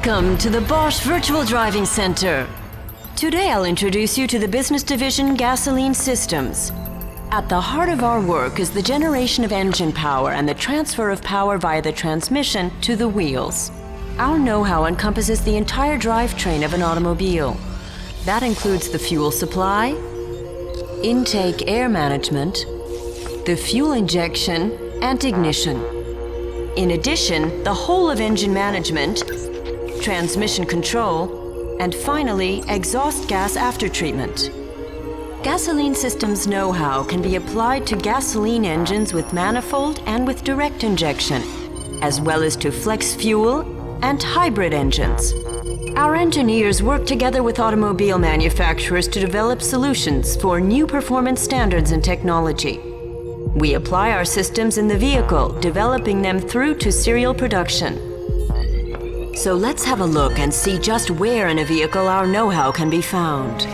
Welcome to the Bosch Virtual Driving Center. Today I'll introduce you to the business division Gasoline Systems. At the heart of our work is the generation of engine power and the transfer of power via the transmission to the wheels. Our know-how encompasses the entire drivetrain of an automobile. That includes the fuel supply, intake air management, the fuel injection, and ignition. In addition, the whole of engine management, transmission control, and finally, exhaust gas aftertreatment. Gasoline Systems know-how can be applied to gasoline engines with manifold and with direct injection, as well as to flex fuel and hybrid engines. Our engineers work together with automobile manufacturers to develop solutions for new performance standards and technology. We apply our systems in the vehicle, developing them through to serial production. So let's have a look and see just where in a vehicle our know-how can be found.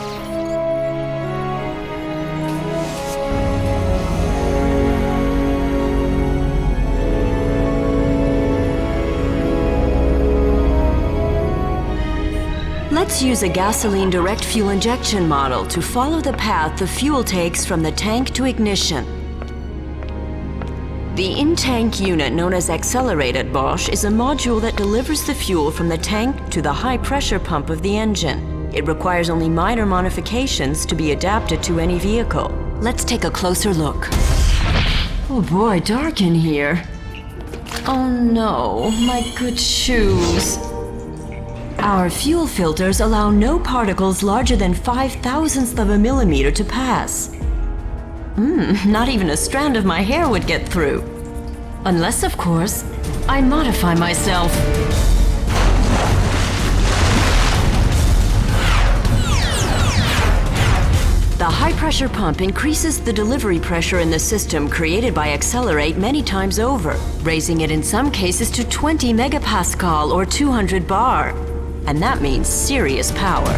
Let's use a gasoline direct fuel injection model to follow the path the fuel takes from the tank to ignition. The in-tank unit, known as Accelerate at Bosch, is a module that delivers the fuel from the tank to the high-pressure pump of the engine. It requires only minor modifications to be adapted to any vehicle. Let's take a closer look. Oh boy, dark in here. Oh no, my good shoes. Our fuel filters allow no particles larger than 5/1000th of a millimeter to pass. Not even a strand of my hair would get through. Unless, of course, I modify myself. The high-pressure pump increases the delivery pressure in the system created by Accelerate many times over, raising it in some cases to 20 megapascal or 200 bar. And that means serious power.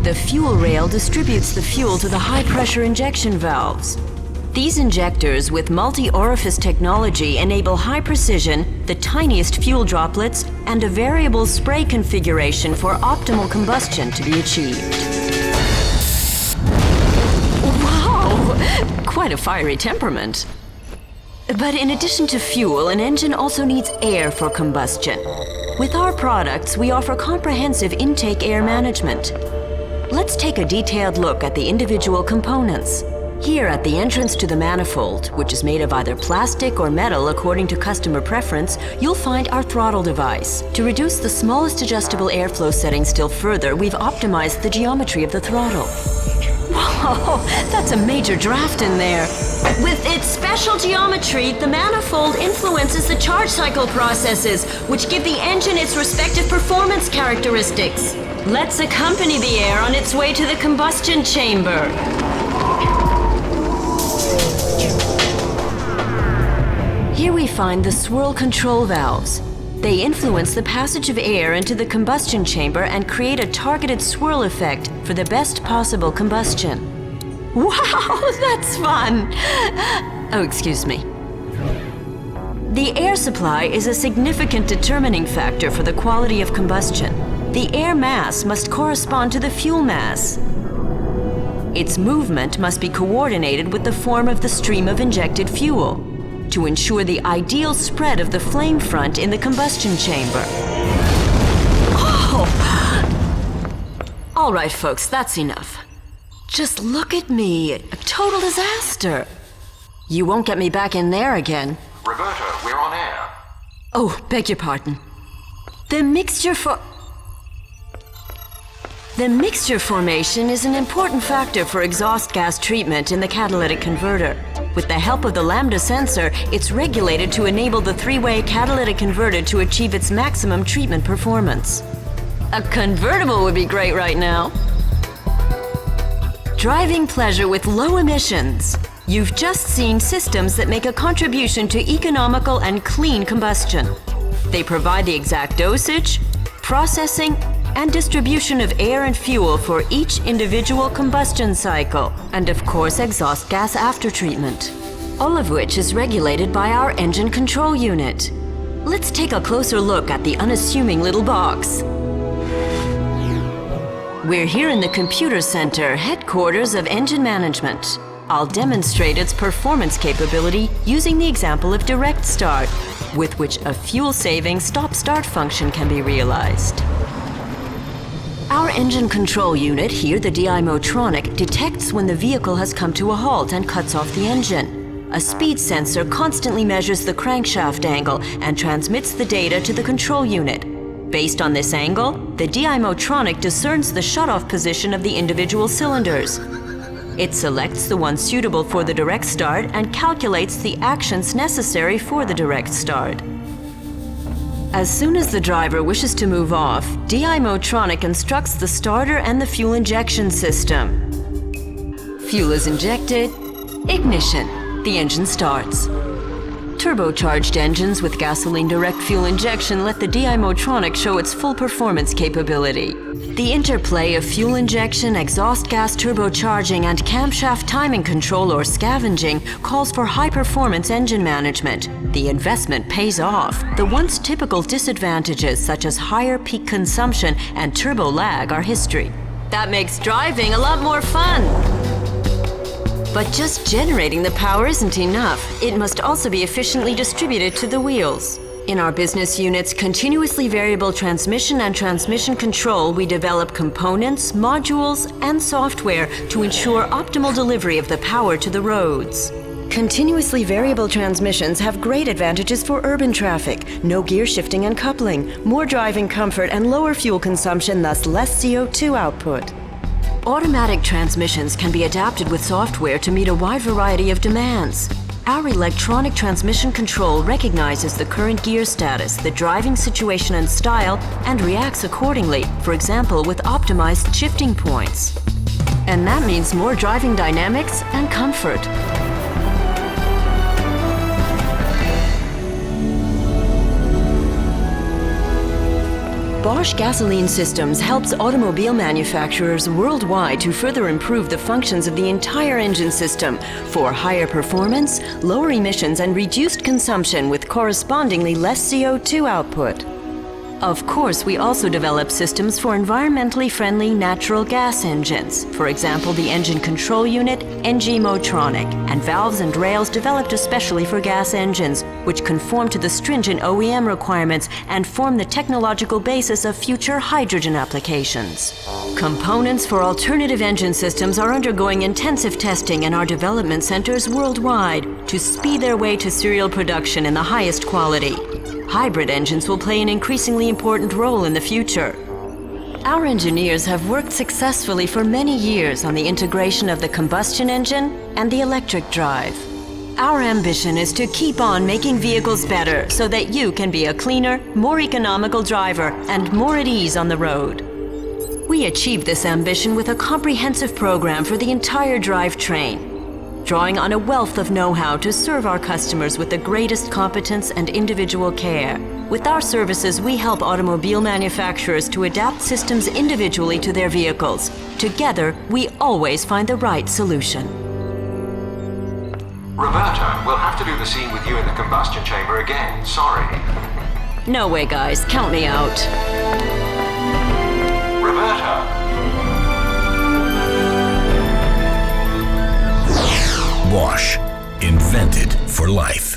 The fuel rail distributes the fuel to the high-pressure injection valves. These injectors with multi-orifice technology enable high precision, the tiniest fuel droplets, and a variable spray configuration for optimal combustion to be achieved. Wow! Quite a fiery temperament. But in addition to fuel, an engine also needs air for combustion. With our products, we offer comprehensive intake air management. Let's take a detailed look at the individual components. Here at the entrance to the manifold, which is made of either plastic or metal according to customer preference, you'll find our throttle device. To reduce the smallest adjustable airflow setting still further, we've optimized the geometry of the throttle. Whoa, that's a major draft in there. With its special geometry, the manifold influences the charge cycle processes, which give the engine its respective performance characteristics. Let's accompany the air on its way to the combustion chamber. Here we find the swirl control valves. They influence the passage of air into the combustion chamber and create a targeted swirl effect for the best possible combustion. Wow, that's fun! Oh, excuse me. The air supply is a significant determining factor for the quality of combustion. The air mass must correspond to the fuel mass. Its movement must be coordinated with the form of the stream of injected fuel to ensure the ideal spread of the flame front in the combustion chamber. Oh! All right, folks, that's enough. Just look at me, a total disaster. You won't get me back in there again. Roberta, we're on air. Oh, beg your pardon. The mixture formation is an important factor for exhaust gas treatment in the catalytic converter. With the help of the lambda sensor, it's regulated to enable the three-way catalytic converter to achieve its maximum treatment performance. A convertible would be great right now. Driving pleasure with low emissions. You've just seen systems that make a contribution to economical and clean combustion. They provide the exact dosage, processing, and distribution of air and fuel for each individual combustion cycle, and of course exhaust gas aftertreatment, all of which is regulated by our engine control unit. Let's take a closer look at the unassuming little box. We're here in the Computer Center, headquarters of Engine Management. I'll demonstrate its performance capability using the example of direct start, with which a fuel-saving stop-start function can be realized. Our engine control unit, here the DI-Motronic, detects when the vehicle has come to a halt and cuts off the engine. A speed sensor constantly measures the crankshaft angle and transmits the data to the control unit. Based on this angle, the DI-Motronic discerns the shutoff position of the individual cylinders. It selects the one suitable for the direct start and calculates the actions necessary for the direct start. As soon as the driver wishes to move off, DI-Motronic instructs the starter and the fuel injection system. Fuel is injected, ignition, the engine starts. Turbocharged engines with gasoline direct fuel injection let the DI-Motronic show its full performance capability. The interplay of fuel injection, exhaust gas turbocharging, and camshaft timing control or scavenging calls for high-performance engine management. The investment pays off. The once typical disadvantages such as higher peak consumption and turbo lag are history. That makes driving a lot more fun. But just generating the power isn't enough. It must also be efficiently distributed to the wheels. In our business unit's continuously variable transmission and transmission control, we develop components, modules, and software to ensure optimal delivery of the power to the roads. Continuously variable transmissions have great advantages for urban traffic: no gear shifting and coupling, more driving comfort, and lower fuel consumption, thus less CO2 output. Automatic transmissions can be adapted with software to meet a wide variety of demands. Our electronic transmission control recognizes the current gear status, the driving situation and style, and reacts accordingly, for example with optimized shifting points. And that means more driving dynamics and comfort. Bosch Gasoline Systems helps automobile manufacturers worldwide to further improve the functions of the entire engine system for higher performance, lower emissions, and reduced consumption with correspondingly less CO2 output. Of course, we also develop systems for environmentally friendly natural gas engines, for example the engine control unit, NG Motronic, and valves and rails developed especially for gas engines, which conform to the stringent OEM requirements and form the technological basis of future hydrogen applications. Components for alternative engine systems are undergoing intensive testing in our development centers worldwide to speed their way to serial production in the highest quality. Hybrid engines will play an increasingly important role in the future. Our engineers have worked successfully for many years on the integration of the combustion engine and the electric drive. Our ambition is to keep on making vehicles better so that you can be a cleaner, more economical driver and more at ease on the road. We achieve this ambition with a comprehensive program for the entire drivetrain, drawing on a wealth of know-how to serve our customers with the greatest competence and individual care. With our services, we help automobile manufacturers to adapt systems individually to their vehicles. Together, we always find the right solution. Roberta, we'll have to do the scene with you in the combustion chamber again. Sorry. No way, guys. Count me out. Roberta! Bosch, invented for life.